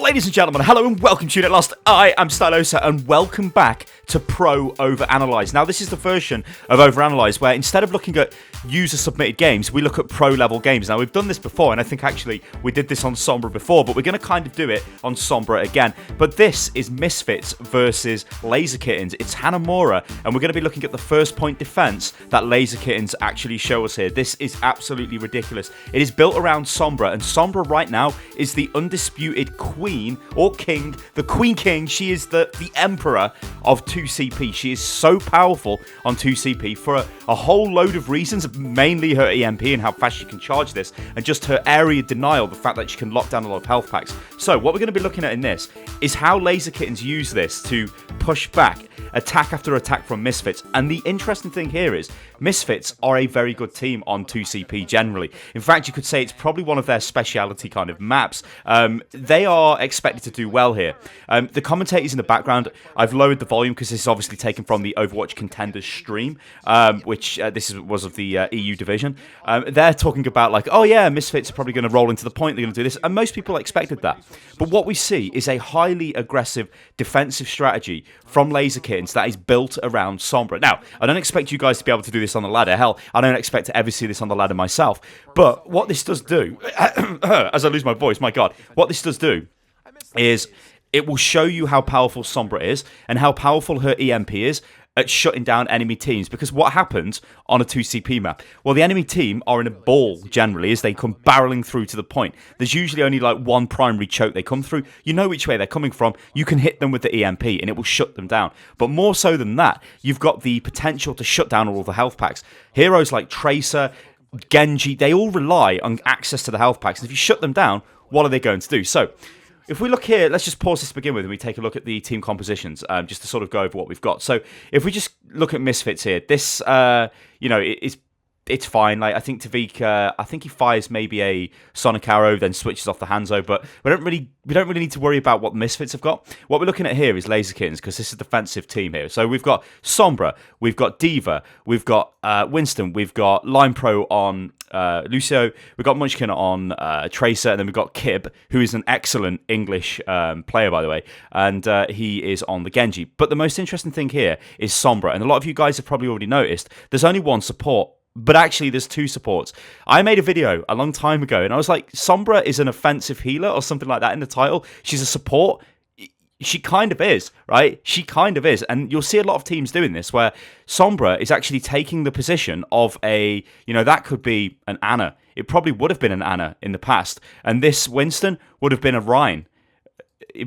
Ladies and gentlemen, hello and welcome to Unit Lost. I am Stylosa and welcome back to Pro OverAnalyzed. Now, this is the version of OverAnalyzed where instead of looking at user-submitted games, we look at pro-level games. Now, we've done this before, and I think actually we did this on Sombra before, but we're going to kind of do it on Sombra again. But this is Misfits versus Laser Kittenz. It's Hanamura, and we're going to be looking at the first point defense that Laser Kittenz actually show us here. This is absolutely ridiculous. It is built around Sombra, and Sombra right now is the undisputed queen or king, the queen king. She is the emperor of 2CP. She is so powerful on 2CP for a whole load of reasons, mainly her EMP and how fast she can charge this, and just her area denial, the fact that she can lock down a lot of health packs. So what we're going to be looking at in this is how Laser Kittenz use this to push back attack after attack from Misfits. And the interesting thing here is Misfits are a very good team on 2CP generally. In fact, you could say it's probably one of their speciality kind of maps. They are expected to do well here. The commentators in the background, I've lowered the volume because this is obviously taken from the Overwatch Contenders stream, which was of the EU division. They're talking about like, oh yeah, Misfits are probably going to roll into the point, they're going to do this, and most people expected that. But what we see is a highly aggressive defensive strategy from Laser Kittenz that is built around Sombra. Now, I don't expect you guys to be able to do this on the ladder. Hell, I don't expect to ever see this on the ladder myself. But what this does do, as I lose my voice, my God, what this does do is it will show you how powerful Sombra is and how powerful her EMP is at shutting down enemy teams. Because what happens on a 2CP map? Well, the enemy team are in a ball generally as they come barreling through to the point. There's usually only like one primary choke they come through. You know which way they're coming from. You can hit them with the EMP and it will shut them down. But more so than that, you've got the potential to shut down all the health packs. Heroes like Tracer, Genji, they all rely on access to the health packs. And if you shut them down, what are they going to do? So if we look here, let's just pause this to begin with and we take a look at the team compositions just to sort of go over what we've got. So if we just look at Misfits here, this, it's fine. Like I think Tavik, I think he fires maybe a Sonic Arrow, then switches off the Hanzo, but we don't really need to worry about what Misfits have got. What we're looking at here is Laser Kittenz because this is a defensive team here. So we've got Sombra, we've got Diva, we've got Winston, we've got Line Pro on Lucio, we've got Munchkin on Tracer, and then we've got Kib, who is an excellent English player, by the way, and he is on the Genji. But the most interesting thing here is Sombra, and a lot of you guys have probably already noticed there's only one support. But actually, there's two supports. I made a video a long time ago, and I was like, Sombra is an offensive healer or something like that in the title. She's a support. She kind of is, right? She kind of is. And you'll see a lot of teams doing this, where Sombra is actually taking the position of a, that could be an Ana. It probably would have been an Ana in the past. And this Winston would have been a Rhine.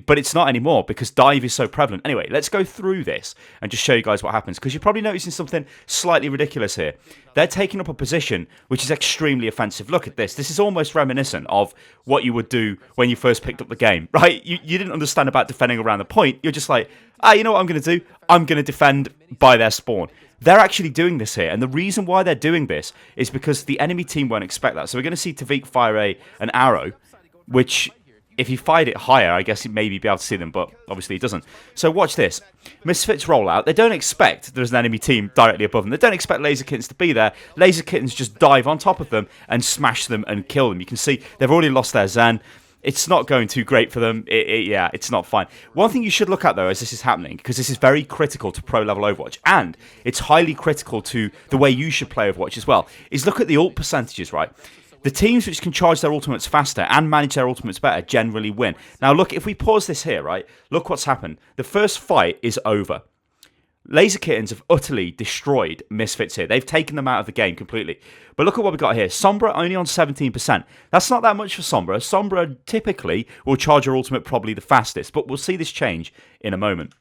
But it's not anymore because dive is so prevalent. Anyway, let's go through this and just show you guys what happens, because you're probably noticing something slightly ridiculous here. They're taking up a position which is extremely offensive. Look at this. This is almost reminiscent of what you would do when you first picked up the game, right? You didn't understand about defending around the point. You're just like, you know what I'm going to do? I'm going to defend by their spawn. They're actually doing this here, and the reason why they're doing this is because the enemy team won't expect that. So we're going to see Tavik fire an arrow, which, if he fired it higher, I guess he'd maybe be able to see them, but obviously he doesn't. So watch this. Misfits roll out. They don't expect there's an enemy team directly above them. They don't expect Laser Kittenz to be there. Laser Kittenz just dive on top of them and smash them and kill them. You can see they've already lost their Zen. It's not going too great for them. It's not fine. One thing you should look at, though, as this is happening, because this is very critical to pro-level Overwatch, and it's highly critical to the way you should play Overwatch as well, is look at the ult percentages, right? The teams which can charge their ultimates faster and manage their ultimates better generally win. Now, look, if we pause this here, right, look what's happened. The first fight is over. Laser Kittenz have utterly destroyed Misfits here. They've taken them out of the game completely. But look at what we've got here. Sombra only on 17%. That's not that much for Sombra. Sombra typically will charge her ultimate probably the fastest, but we'll see this change in a moment.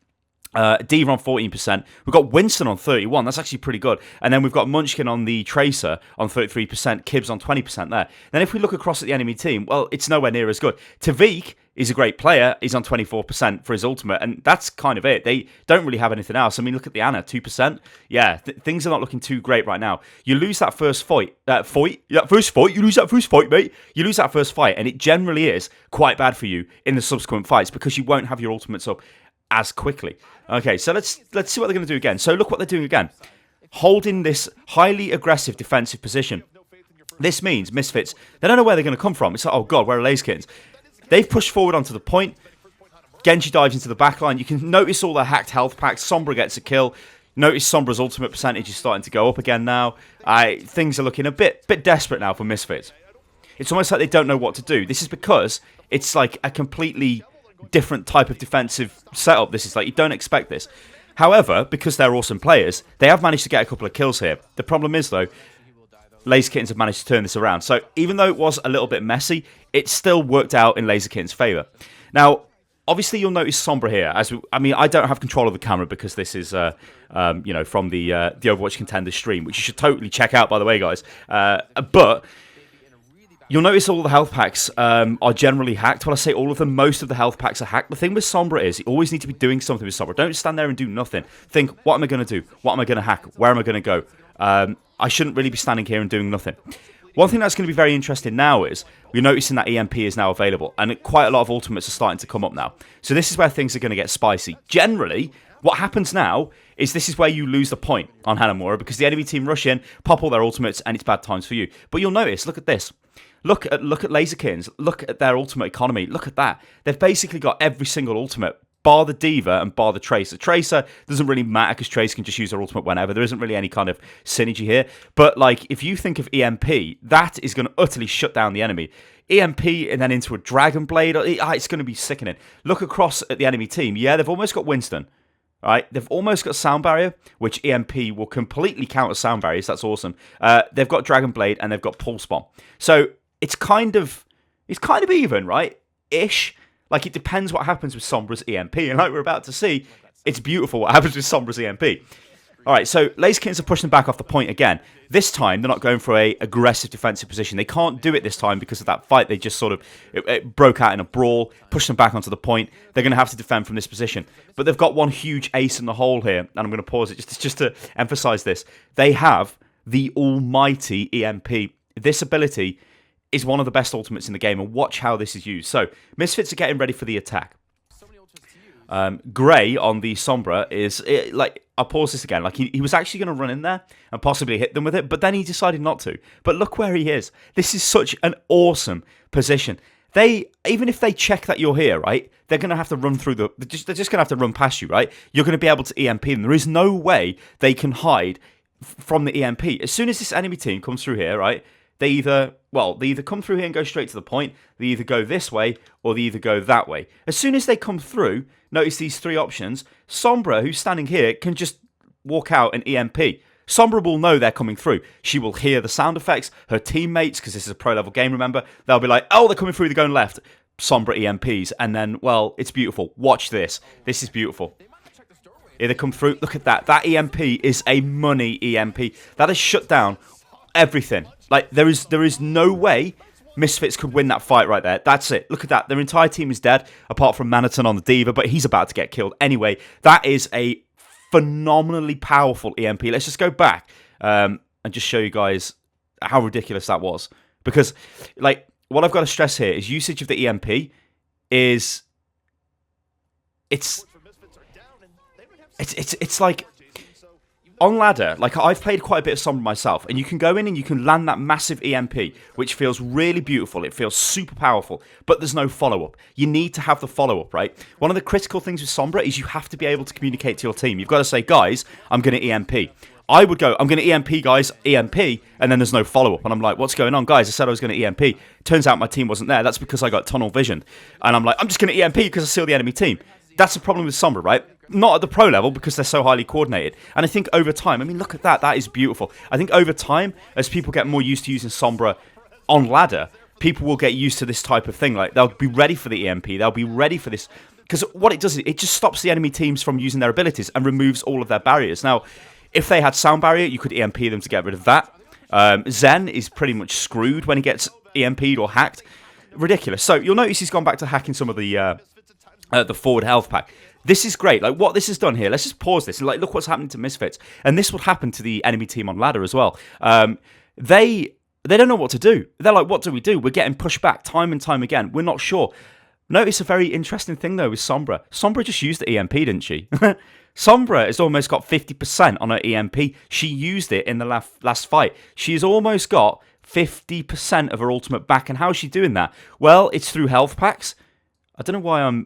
Diva on 14%. We've got Winston on 31%. That's actually pretty good. And then we've got Munchkin on the Tracer on 33%. Kib's on 20% there. Then if we look across at the enemy team, well, it's nowhere near as good. Tavik is a great player. He's on 24% for his ultimate, and that's kind of it. They don't really have anything else. I mean, look at the Ana, 2%. Yeah, things are not looking too great right now. You lose that first fight. You lose that first fight, mate. You lose that first fight, and it generally is quite bad for you in the subsequent fights because you won't have your ultimates up as quickly. Okay, so let's see what they're going to do again. So look what they're doing again. Holding this highly aggressive defensive position. This means Misfits, they don't know where they're going to come from. It's like, oh God, where are Laser Kittenz? They've pushed forward onto the point. Genji dives into the backline. You can notice all the hacked health packs. Sombra gets a kill. Notice Sombra's ultimate percentage is starting to go up again now. Things are looking a bit desperate now for Misfits. It's almost like they don't know what to do. This is because it's like a completely different type of defensive setup. This is like, you don't expect this. However, because they're awesome players, they have managed to get a couple of kills here. The problem is, though, Laser Kittenz have managed to turn this around. So even though it was a little bit messy, it still worked out in Laser Kittenz' favour. Now, obviously, you'll notice Sombra here. I don't have control of the camera because this is, from the Overwatch Contenders stream, which you should totally check out, by the way, guys. But you'll notice all the health packs are generally hacked. When I say all of them, most of the health packs are hacked. The thing with Sombra is you always need to be doing something with Sombra. Don't stand there and do nothing. Think, what am I going to do? What am I going to hack? Where am I going to go? I shouldn't really be standing here and doing nothing. One thing that's going to be very interesting now is we're noticing that EMP is now available, and quite a lot of ultimates are starting to come up now. So this is where things are going to get spicy. Generally, what happens now is this is where you lose the point on Hanamura, because the enemy team rush in, pop all their ultimates, and it's bad times for you. But you'll notice, look at this. Look at Laser Kittenz. Look at their ultimate economy. Look at that. They've basically got every single ultimate, bar the Diva and bar the Tracer. Tracer doesn't really matter because Tracer can just use her ultimate whenever. There isn't really any kind of synergy here. But like, if you think of EMP, that is going to utterly shut down the enemy. EMP and then into a Dragon Blade, it's going to be sickening. Look across at the enemy team. Yeah, they've almost got Winston. Right, they've almost got Sound Barrier, which EMP will completely counter Sound Barriers. That's awesome. They've got Dragon Blade and they've got Pulse Bomb. So it's kind of even, right? Ish. Like, it depends what happens with Sombra's EMP. And like we're about to see, it's beautiful what happens with Sombra's EMP. All right, so Laser Kittenz are pushing back off the point again. This time, they're not going for a aggressive defensive position. They can't do it this time because of that fight. They just sort of it broke out in a brawl, pushed them back onto the point. They're going to have to defend from this position. But they've got one huge ace in the hole here, and I'm going to pause it just to emphasize this. They have the almighty EMP. This ability is one of the best ultimates in the game, and watch how this is used. So, Misfits are getting ready for the attack. Grey on the Sombra is, I'll pause this again, like he was actually going to run in there and possibly hit them with it, but then he decided not to. But look where he is. This is such an awesome position. Even if they check that you're here, right, they're going to have to run through they're just going to have to run past you, right? You're going to be able to EMP them. There is no way they can hide from the EMP. As soon as this enemy team comes through here, right, they either come through here and go straight to the point, they either go this way, or they either go that way. As soon as they come through, notice these three options. Sombra, who's standing here, can just walk out and EMP. Sombra will know they're coming through. She will hear the sound effects. Her teammates, because this is a pro-level game, remember, they'll be like, oh, they're coming through, they're going left. Sombra EMPs, and then, well, it's beautiful. Watch this. This is beautiful. Here they come through. Look at that. That EMP is a money EMP. That has shut down everything. Like, there is no way Misfits could win that fight right there. That's it. Look at that. Their entire team is dead, apart from Maniton on the Diva, but he's about to get killed anyway. That is a phenomenally powerful EMP. Let's just go back and just show you guys how ridiculous that was. Because, like, what I've got to stress here is usage of the EMP is... It's like... On ladder, like, I've played quite a bit of Sombra myself, and you can go in and you can land that massive EMP, which feels really beautiful. It feels super powerful, but there's no follow-up. You need to have the follow-up, right? One of the critical things with Sombra is you have to be able to communicate to your team. You've got to say, guys, I'm going to EMP. I would go, I'm going to EMP, guys, EMP, and then there's no follow-up. And I'm like, what's going on, guys? I said I was going to EMP. Turns out my team wasn't there. That's because I got tunnel visioned. And I'm like, I'm just going to EMP because I see the enemy team. That's the problem with Sombra, right? Not at the pro level because they're so highly coordinated. And I think over time, I mean, look at that. That is beautiful. I think over time, as people get more used to using Sombra on ladder, people will get used to this type of thing. Like, they'll be ready for the EMP. They'll be ready for this. Because what it does is it just stops the enemy teams from using their abilities and removes all of their barriers. Now, if they had Sound Barrier, you could EMP them to get rid of that. Zen is pretty much screwed when he gets EMP'd or hacked. Ridiculous. So you'll notice he's gone back to hacking some of the forward health pack. This is great. Like, what this has done here, let's just pause this and, like, look what's happening to Misfits. And this will happen to the enemy team on ladder as well. They don't know what to do. They're like, what do we do? We're getting pushed back time and time again. We're not sure. Notice a very interesting thing, though, with Sombra. Sombra just used the EMP, didn't she? Sombra has almost got 50% on her EMP. She used it in the last fight. She's almost got 50% of her ultimate back. And how is she doing that? Well, it's through health packs. I don't know why I'm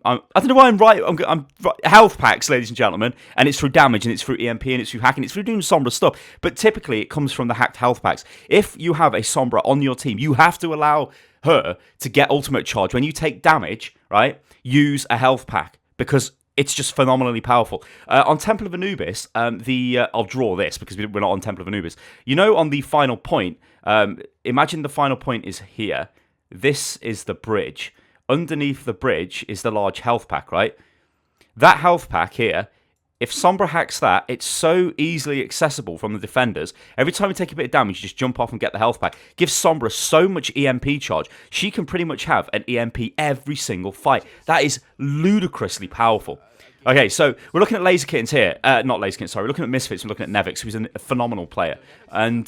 right. I'm right. Health packs, ladies and gentlemen, and it's through damage, and it's through EMP, and it's through hacking, it's through doing Sombra stuff. But typically, it comes from the hacked health packs. If you have a Sombra on your team, you have to allow her to get ultimate charge. When you take damage, right, use a health pack, because it's just phenomenally powerful. On Temple of Anubis, I'll draw this because we're not on Temple of Anubis. You know, on the final point, imagine the final point is here. This is the bridge. Underneath the bridge is the large health pack, right? That health pack here, if Sombra hacks that, it's so easily accessible from the defenders. Every time you take a bit of damage, you just jump off and get the health pack. Gives Sombra so much EMP charge. She can pretty much have an EMP every single fight. That is ludicrously powerful. Okay, so we're looking at Laser Kittenz here. Not Laser Kittenz, sorry. We're looking at Misfits. We're looking at Nevix, who's a phenomenal player. And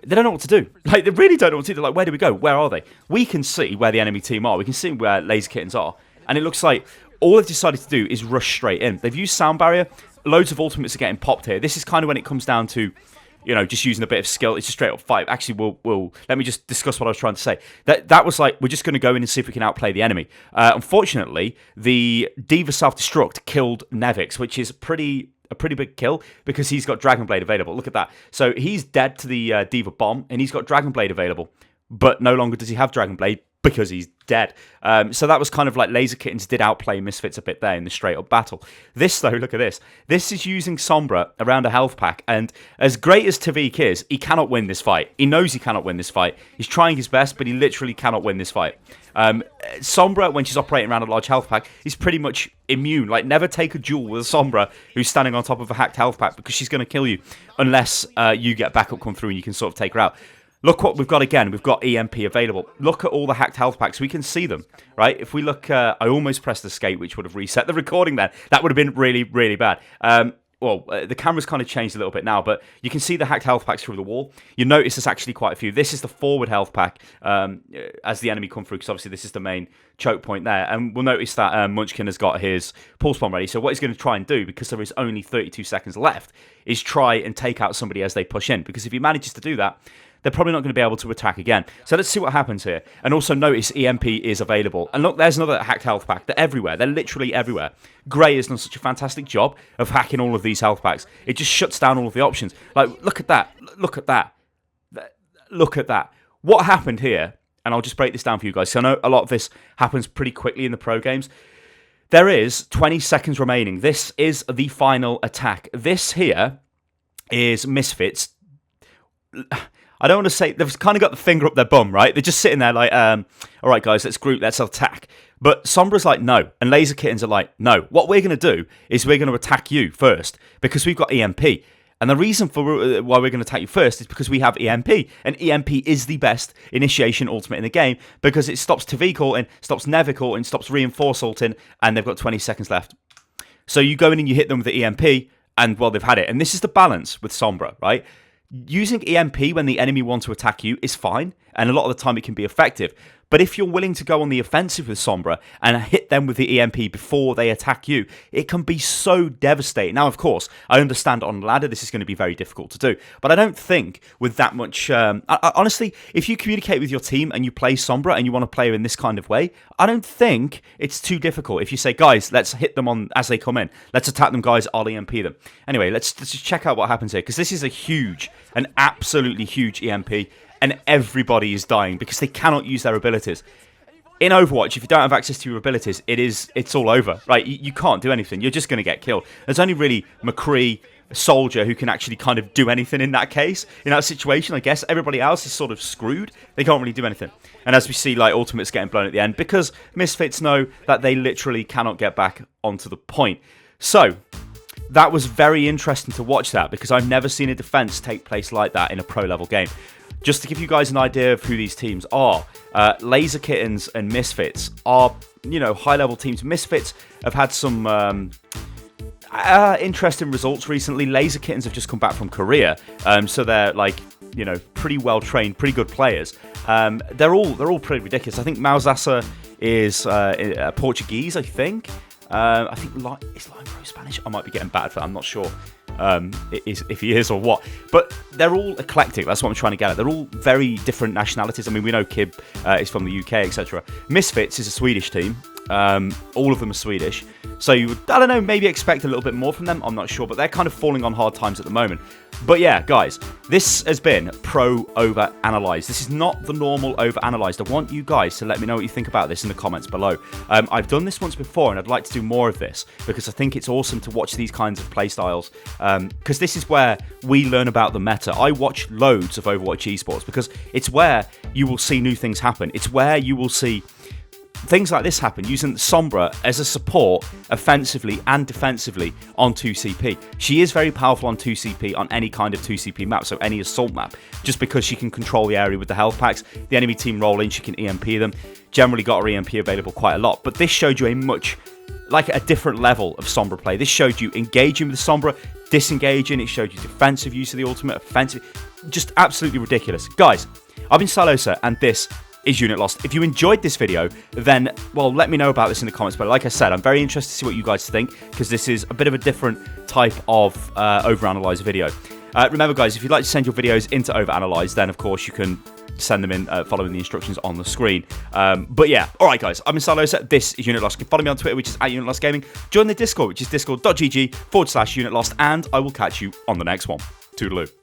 they don't know what to do. Like, they really don't know what to do. They're like, where do we go? Where are they? We can see where the enemy team are. We can see where Laser Kittenz are. And it looks like all they've decided to do is rush straight in. They've used sound barrier. Loads of ultimates are getting popped here. This is kind of when it comes down to, you know, just using a bit of skill. It's a straight up fight. Actually, we'll let me just discuss what I was trying to say. That was like, we're just going to go in and see if we can outplay the enemy. Unfortunately, the D.Va self-destruct killed Nevix, which is a pretty big kill because he's got Dragon Blade available. Look at that. So he's dead to the D.Va bomb, and he's got Dragon Blade available. But no longer does he have Dragon Blade because he's dead. So that was kind of like Laser Kittenz did outplay Misfits a bit there in the straight-up battle. This, though, look at this. This is using Sombra around a health pack, and as great as Tavik is, he cannot win this fight. He knows he cannot win this fight. He's trying his best, but he literally cannot win this fight. Sombra, when she's operating around a large health pack, is pretty much immune. Like, never take a duel with a Sombra who's standing on top of a hacked health pack, because she's going to kill you unless you get backup come through and you can sort of take her out. Look what we've got again. We've got EMP available. Look at all the hacked health packs. We can see them, right? If we look, I almost pressed escape, which would have reset the recording then. That would have been really, really bad. The camera's kind of changed a little bit now, but you can see the hacked health packs through the wall. You notice there's actually quite a few. This is the forward health pack as the enemy come through, because obviously this is the main choke point there. And we'll notice that Munchkin has got his pulse bomb ready. So what he's going to try and do, because there is only 32 seconds left, is try and take out somebody as they push in. Because if he manages to do that, they're probably not going to be able to attack again. So let's see what happens here. And also notice EMP is available. And look, there's another hacked health pack. They're everywhere. They're literally everywhere. Grey has done such a fantastic job of hacking all of these health packs. It just shuts down all of the options. Like, look at that. Look at that. Look at that. What happened here, and I'll just break this down for you guys, so I know a lot of this happens pretty quickly in the pro games. There is 20 seconds remaining. This is the final attack. This here is Misfits. I don't want to say, they've kind of got the finger up their bum, right? They're just sitting there like, all right, guys, let's group, let's attack. But Sombra's like, no. And Laser Kittenz are like, no. What we're going to do is we're going to attack you first because we've got EMP. And the reason for why we're going to attack you first is because we have EMP. And EMP is the best initiation ultimate in the game because it stops Tavik ulting, stops Nevik ulting, stops Reinforce ulting, and they've got 20 seconds left. So you go in and you hit them with the EMP, and, well, they've had it. And this is the balance with Sombra, right? Using EMP when the enemy wants to attack you is fine, and a lot of the time it can be effective. But if you're willing to go on the offensive with Sombra and hit them with the EMP before they attack you, it can be so devastating. Now, of course, I understand on ladder this is going to be very difficult to do, but I don't think with that much... honestly, if you communicate with your team and you play Sombra and you want to play in this kind of way, I don't think it's too difficult. If you say, guys, let's hit them on as they come in. Let's attack them, guys. I'll EMP them. Anyway, let's just check out what happens here, because this is an absolutely huge EMP. And everybody is dying because they cannot use their abilities. In Overwatch, if you don't have access to your abilities, it's all over, right? You can't do anything. You're just going to get killed. There's only really McCree, Soldier, who can actually kind of do anything in that case, in that situation, I guess. Everybody else is sort of screwed. They can't really do anything. And as we see, like, ultimates getting blown at the end because Misfits know that they literally cannot get back onto the point. So that was very interesting to watch that because I've never seen a defense take place like that in a pro-level game. Just to give you guys an idea of who these teams are, Laser Kittenz and Misfits are, high-level teams. Misfits have had some interesting results recently. Laser Kittenz have just come back from Korea, so they're pretty well-trained, pretty good players. They're all pretty ridiculous. I think Mauzasa is Portuguese, I think. Is Line Pro Spanish? I might be getting battered for that, I'm not sure. if he is or what. But they're all eclectic. That's what I'm trying to get at. They're all very different nationalities. I mean, we know Kib is from the UK, etc. Misfits is a Swedish team. All of them are Swedish. So you would, I don't know, maybe expect a little bit more from them. I'm not sure, but they're kind of falling on hard times at the moment. But yeah, guys, this has been Pro OverAnalyzed. This is not the normal OverAnalyzed. I want you guys to let me know what you think about this in the comments below. I've done this once before, and I'd like to do more of this because I think it's awesome to watch these kinds of playstyles. Because this is where we learn about the meta. I watch loads of Overwatch esports because it's where you will see new things happen. It's where you will see things like this happen, using Sombra as a support offensively and defensively on 2CP. She is very powerful on 2CP on any kind of 2CP map, so any assault map, just because she can control the area with the health packs. The enemy team roll in, she can EMP them. Generally got her EMP available quite a lot, but this showed you a different level of Sombra play. This showed you engaging with the Sombra, disengaging, it showed you defensive use of the ultimate, offensive, just absolutely ridiculous. Guys, I've been Stylosa, and this is Unit Lost. If you enjoyed this video, then, well, let me know about this in the comments. But like I said, I'm very interested to see what you guys think, because this is a bit of a different type of overanalyzed video. Remember, guys, if you'd like to send your videos into overanalyzed, then, of course, you can send them in following the instructions on the screen. But yeah, all right, guys, I'm in Stylosa. This is Unit Lost. You can follow me on Twitter, which is @UnitLostGaming. Join the Discord, which is discord.gg/UnitLost, and I will catch you on the next one. Toodaloo.